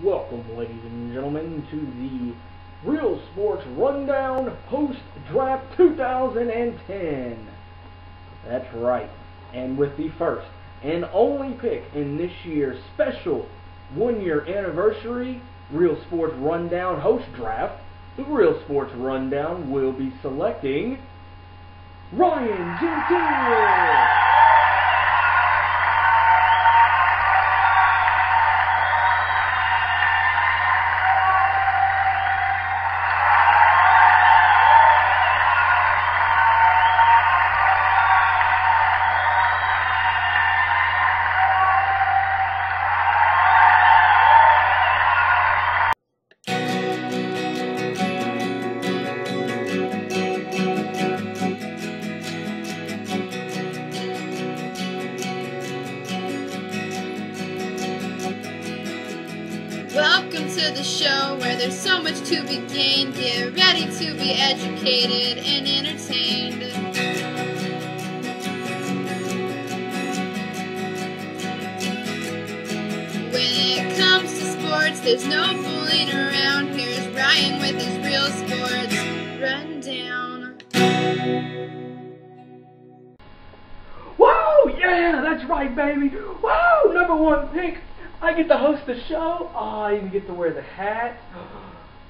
Welcome, ladies and gentlemen, to the Real Sports Rundown Post-Draft 2010. That's right. And with the first and only pick in this year's special one-year anniversary Real Sports Rundown Host Draft, the Real Sports Rundown will be selecting Ryan Gentile. Welcome to the show where there's so much to be gained. Get ready to be educated and entertained. When it comes to sports, there's no fooling around. Here's Ryan with his Real Sports Rundown. Whoa! Yeah, that's right, baby. Whoa! Number one pick. I get to host the show. Oh, I even get to wear the hat.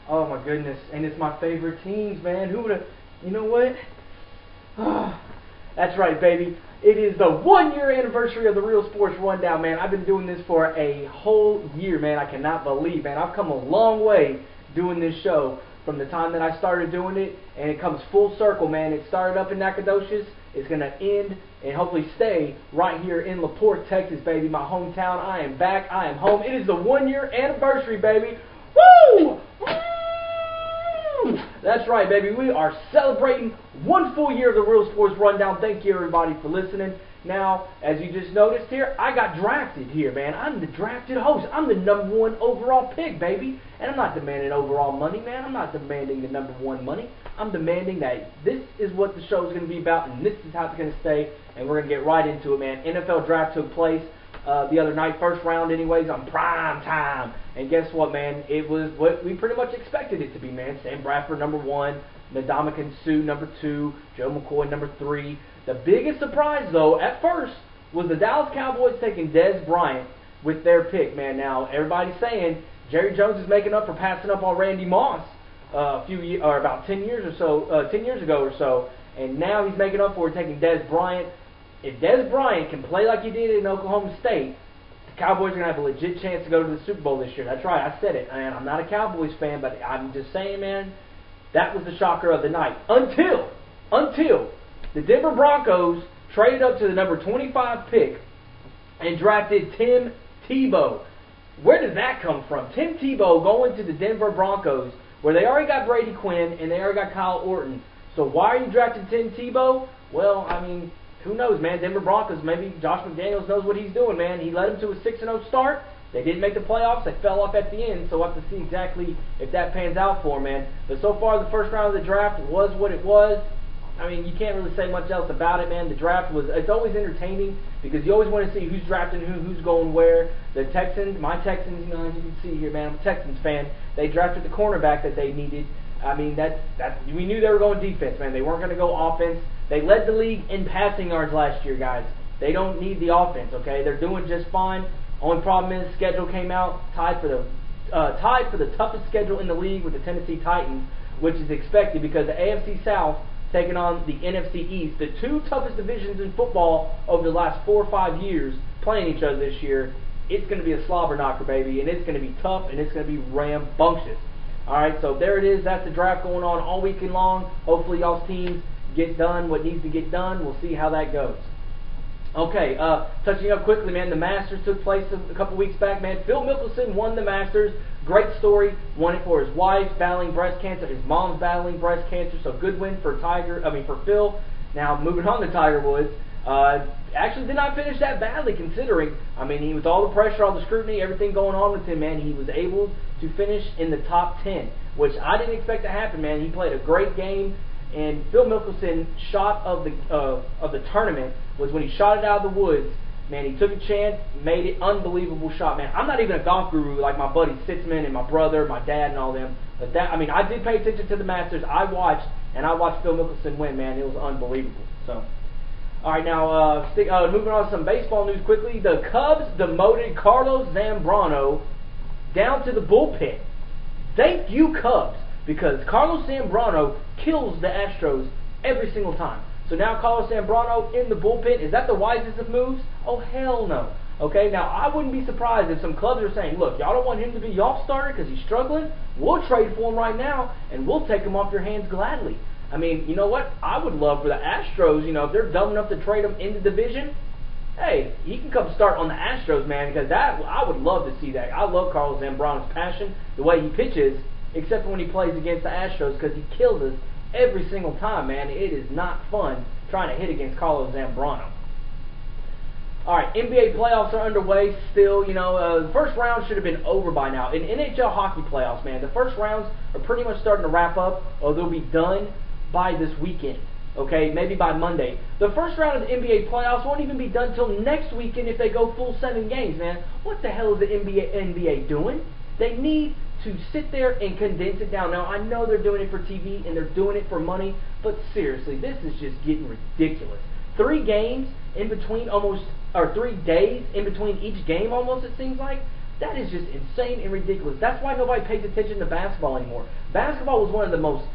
Oh my goodness. And it's my favorite teams, man. Who would have, you know what? Oh, that's right, baby. It is the one-year anniversary of the Real Sports Rundown, man. I've been doing this for a whole year, man. I cannot believe, man. I've come a long way doing this show from the time that I started doing it, and it comes full circle, man. It started up in Nacogdoches. It's going to end and hopefully stay right here in LaPorte, Texas, baby, my hometown. I am back. I am home. It is the one-year anniversary, baby. Woo! That's right, baby. We are celebrating one full year of the Real Sports Rundown. Thank you, everybody, for listening. Now, as you just noticed here, I got drafted here, man. I'm the drafted host. I'm the #1 overall pick, baby. And I'm not demanding overall money, man. I'm not demanding the #1 money. I'm demanding that this is what the show is going to be about, and this is how it's going to stay, and we're going to get right into it, man. NFL draft took place the other night, first round anyways, on prime time. And guess what, man? It was what we pretty much expected it to be, man. Sam Bradford, #1. Ndamukong Suh, #2. Joe McCoy, #3. The biggest surprise, though, at first, was the Dallas Cowboys taking Dez Bryant with their pick, man. Now, everybody's saying Jerry Jones is making up for passing up on Randy Moss about 10 years ago or so, and now he's making up for it, taking Dez Bryant. If Dez Bryant can play like he did in Oklahoma State, the Cowboys are going to have a legit chance to go to the Super Bowl this year. That's right, I said it. And I'm not a Cowboys fan, but I'm just saying, man, that was the shocker of the night. Until the Denver Broncos traded up to the number 25 pick and drafted Tim Tebow. Where did that come from? Tim Tebow going to the Denver Broncos, where they already got Brady Quinn and they already got Kyle Orton. So why are you drafting Tim Tebow? Well, I mean, who knows, man? Denver Broncos, maybe Josh McDaniels knows what he's doing, man. He led them to a 6-0 start. They didn't make the playoffs. They fell off at the end, so we'll have to see exactly if that pans out for them, man. But so far, the first round of the draft was what it was. I mean, you can't really say much else about it, man. The draft it's always entertaining because you always want to see who's drafting who's going where. The Texans, my Texans, you know, as you can see here, man, I'm a Texans fan. They drafted the cornerback that they needed. I mean, we knew they were going defense, man. They weren't going to go offense. They led the league in passing yards last year, guys. They don't need the offense, okay? They're doing just fine. Only problem is schedule came out tied for the toughest schedule in the league with the Tennessee Titans, which is expected because the AFC South taking on the NFC East, the two toughest divisions in football over the last 4 or 5 years, playing each other this year. It's going to be a slobber knocker, baby, and it's going to be tough, and it's going to be rambunctious. All right, so there it is. That's the draft going on all weekend long. Hopefully y'all's teams get done what needs to get done. We'll see how that goes. Okay, touching up quickly, man, the Masters took place a couple weeks back, man. Phil Mickelson won the Masters. Great story. Won it for his wife battling breast cancer. His mom's battling breast cancer. So good win for Phil. Now moving on to Tiger Woods. Actually did not finish that badly considering. I mean, with all the pressure, all the scrutiny, everything going on with him, man, he was able to finish in the top 10, which I didn't expect to happen, man. He played a great game. And Phil Mickelson's shot of the tournament was when he shot it out of the woods Man, he took a chance, made it, unbelievable shot, man. I'm not even a golf guru like my buddy Sitzman and my brother, my dad, and all them. But that, I mean, I did pay attention to the Masters. I watched Phil Mickelson win, man. It was unbelievable. So, all right, now moving on to some baseball news quickly. The Cubs demoted Carlos Zambrano down to the bullpen. Thank you, Cubs, because Carlos Zambrano kills the Astros every single time. So now Carlos Zambrano in the bullpen. Is that the wisest of moves? Oh, hell no. Okay, now I wouldn't be surprised if some clubs are saying, look, y'all don't want him to be y'all starter because he's struggling. We'll trade for him right now, and we'll take him off your hands gladly. I mean, you know what? I would love for the Astros, you know, if they're dumb enough to trade him in the division, hey, he can come start on the Astros, man, because that I would love to see that. I love Carlos Zambrano's passion, the way he pitches, except for when he plays against the Astros because he kills us every single time, man. It is not fun trying to hit against Carlos Zambrano. Alright, NBA playoffs are underway still. You know, the first round should have been over by now. In NHL hockey playoffs, man, the first rounds are pretty much starting to wrap up, or they'll be done by this weekend. Okay, maybe by Monday. The first round of the NBA playoffs won't even be done till next weekend if they go full 7 games, man. What the hell is the NBA doing? They need to sit there and condense it down. Now, I know they're doing it for TV and they're doing it for money, but seriously, this is just getting ridiculous. 3 games in between almost, or 3 days in between each game almost, it seems like. That is just insane and ridiculous. That's why nobody pays attention to basketball anymore. Basketball was one of the most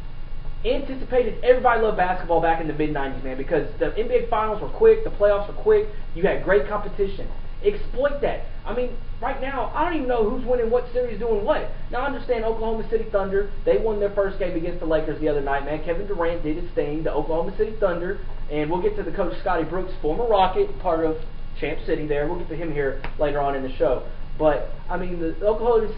anticipated. Everybody loved basketball back in the mid-90s, man, because the NBA finals were quick, the playoffs were quick, you had great competition. Exploit that. I mean, right now, I don't even know who's winning what series doing what. Now, I understand Oklahoma City Thunder, they won their first game against the Lakers the other night, man. Kevin Durant did his thing, the Oklahoma City Thunder, and we'll get to the coach Scotty Brooks, former Rocket, part of Champ City there. We'll get to him here later on in the show. But, I mean, the Oklahoma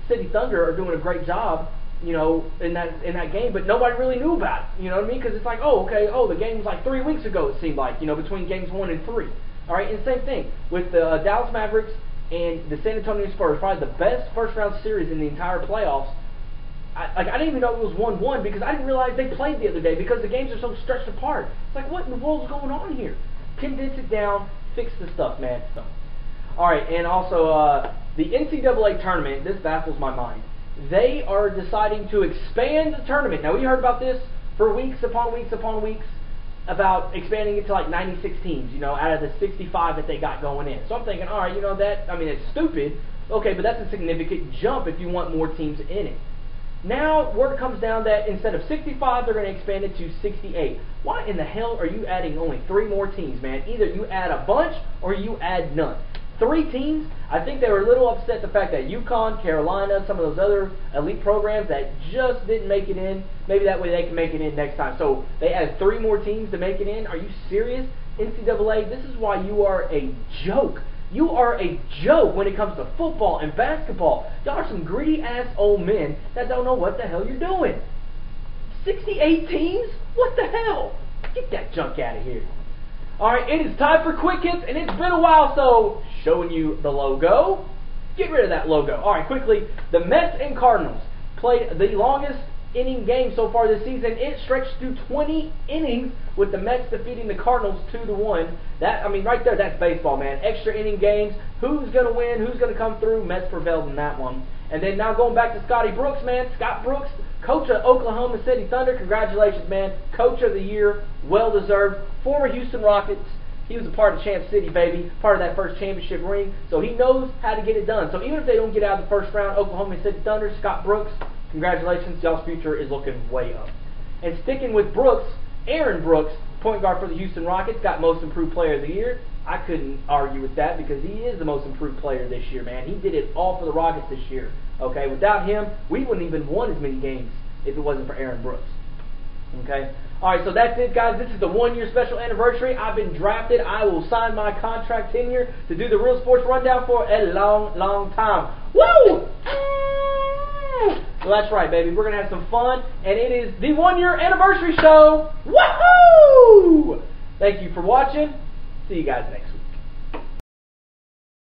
City Thunder are doing a great job, you know, in that game, but nobody really knew about it, you know what I mean? Because it's like, oh, okay, the game was like 3 weeks ago, it seemed like, you know, between games 1 and 3. All right, and same thing with the Dallas Mavericks and the San Antonio Spurs, probably the best first-round series in the entire playoffs. I didn't even know it was 1-1 because I didn't realize they played the other day because the games are so stretched apart. It's like, what in the world is going on here? Condense it down, fix the stuff, man. So, all right, and also the NCAA Tournament, this baffles my mind. They are deciding to expand the tournament. Now, we heard about this for weeks upon weeks upon weeks, about expanding it to like 96 teams, you know, out of the 65 that they got going in. So I'm thinking, all right, you know, that, I mean, it's stupid, okay, but that's a significant jump if you want more teams in it. Now, word comes down that instead of 65, they're going to expand it to 68. Why in the hell are you adding only 3 more teams, man? Either you add a bunch or you add none. 3 teams, I think they were a little upset the fact that UConn, Carolina, some of those other elite programs that just didn't make it in, maybe that way they can make it in next time. So they add 3 more teams to make it in. Are you serious? NCAA, this is why you are a joke. You are a joke when it comes to football and basketball. Y'all are some greedy-ass old men that don't know what the hell you're doing. 68 teams? What the hell? Get that junk out of here. Alright, it is time for Quick Hits, and it's been a while, so showing you the logo. Get rid of that logo. Alright, quickly, the Mets and Cardinals played the longest inning game so far this season. It stretched through 20 innings with the Mets defeating the Cardinals 2-1. That, I mean, right there, that's baseball, man. Extra inning games. Who's going to win? Who's going to come through? Mets prevailed in that one. And then now going back to Scotty Brooks, man. Scott Brooks, coach of Oklahoma City Thunder. Congratulations, man. Coach of the year. Well-deserved. Former Houston Rockets. He was a part of Champ City, baby. Part of that first championship ring. So he knows how to get it done. So even if they don't get out of the first round, Oklahoma City Thunder, Scott Brooks, congratulations. Y'all's future is looking way up. And sticking with Brooks, Aaron Brooks, point guard for the Houston Rockets, got Most Improved Player of the Year. I couldn't argue with that because he is the most improved player this year, man. He did it all for the Rockets this year. Okay, without him, we wouldn't even won as many games if it wasn't for Aaron Brooks. Okay, all right, so that's it, guys. This is the 1-year special anniversary. I've been drafted. I will sign my contract tenure to do the Real Sports Rundown for a long, long time. Woo! Well, that's right, baby. We're going to have some fun, and it is the 1-year anniversary show. Woohoo! Thank you for watching. See you guys next week.